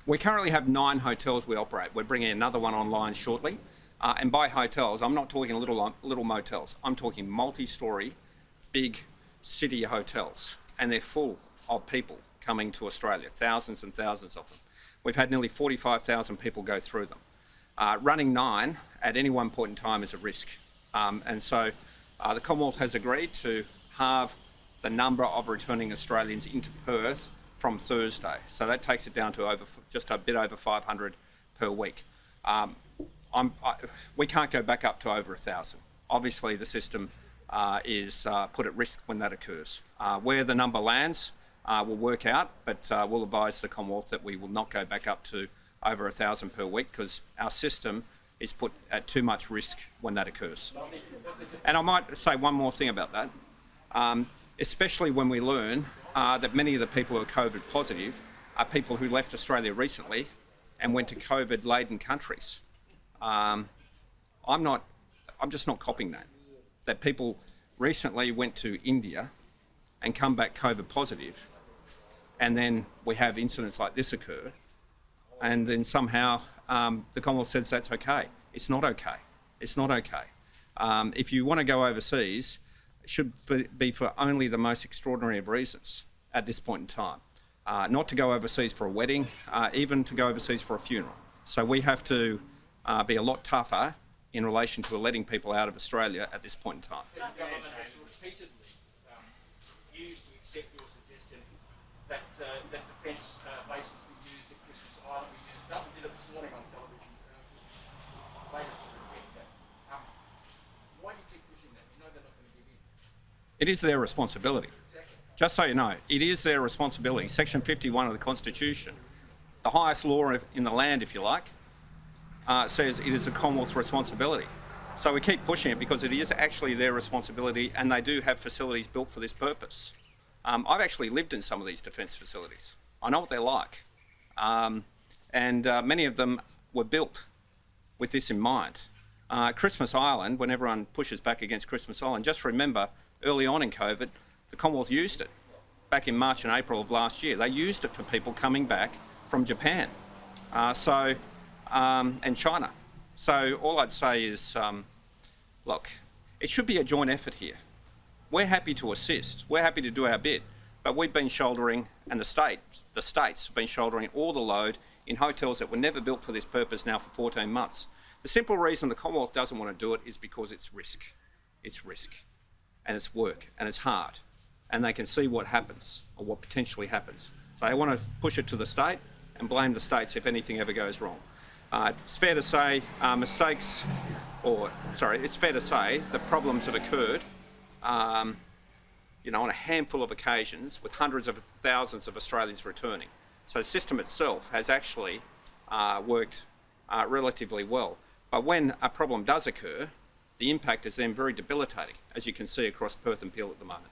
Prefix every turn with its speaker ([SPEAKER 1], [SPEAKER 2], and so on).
[SPEAKER 1] We currently have 9 hotels we operate. We're bringing another one online shortly. And by hotels, I'm not talking little motels. I'm talking multi-storey, big city hotels. And they're full of people coming to Australia, thousands and thousands of them. We've had nearly 45,000 people go through them. Running 9 at any one point in time is a risk. And so the Commonwealth has agreed to halve the number of returning Australians into Perth from Thursday. So that takes it down to just a bit over 500 per week. We can't go back up to over 1,000. Obviously, the system is put at risk when that occurs. Where the number lands will work out, but we'll advise the Commonwealth that we will not go back up to over 1,000 per week because our system is put at too much risk when that occurs. And I might say one more thing about that, especially when we learn that many of the people who are COVID positive are people who left Australia recently and went to COVID-laden countries. I'm just not copying that. That people recently went to India and come back COVID positive, and then we have incidents like this occur, and then somehow the Commonwealth says that's okay. It's not okay. It's not okay. If you want to go overseas, it should be for only the most extraordinary of reasons at this point in time. Not to go overseas for a wedding, even to go overseas for a funeral. So we have to be a lot tougher in relation to letting people out of Australia at this point in time.
[SPEAKER 2] The government has repeatedly used to accept your suggestion that defence bases be used at Christmas Island be used. Dalton did it this morning on television. Latest to reject that. Why do you keep pushing that? You know they're not going to give in.
[SPEAKER 1] It is their responsibility.
[SPEAKER 2] Exactly.
[SPEAKER 1] Just so you know, it is their responsibility. Section 51 of the Constitution, the highest law in the land, if you like, says it is the Commonwealth's responsibility. So we keep pushing it because it is actually their responsibility, and they do have facilities built for this purpose. I've actually lived in some of these defence facilities. I know what they're like. And many of them were built with this in mind. Christmas Island, when everyone pushes back against Christmas Island, just remember early on in COVID, the Commonwealth used it. Back in March and April of last year, they used it for people coming back from Japan and China. So all I'd say is, look, it should be a joint effort here. We're happy to assist. We're happy to do our bit. But we've been shouldering, and the states have been shouldering all the load in hotels that were never built for this purpose now for 14 months. The simple reason the Commonwealth doesn't want to do it is because it's risk. It's risk, and it's work, and it's hard. And they can see what happens, or what potentially happens. So they want to push it to the state and blame the states if anything ever goes wrong. It's fair to say it's fair to say the problems have occurred, on a handful of occasions with hundreds of thousands of Australians returning. So the system itself has actually worked relatively well. But when a problem does occur, the impact is then very debilitating, as you can see across Perth and Peel at the moment.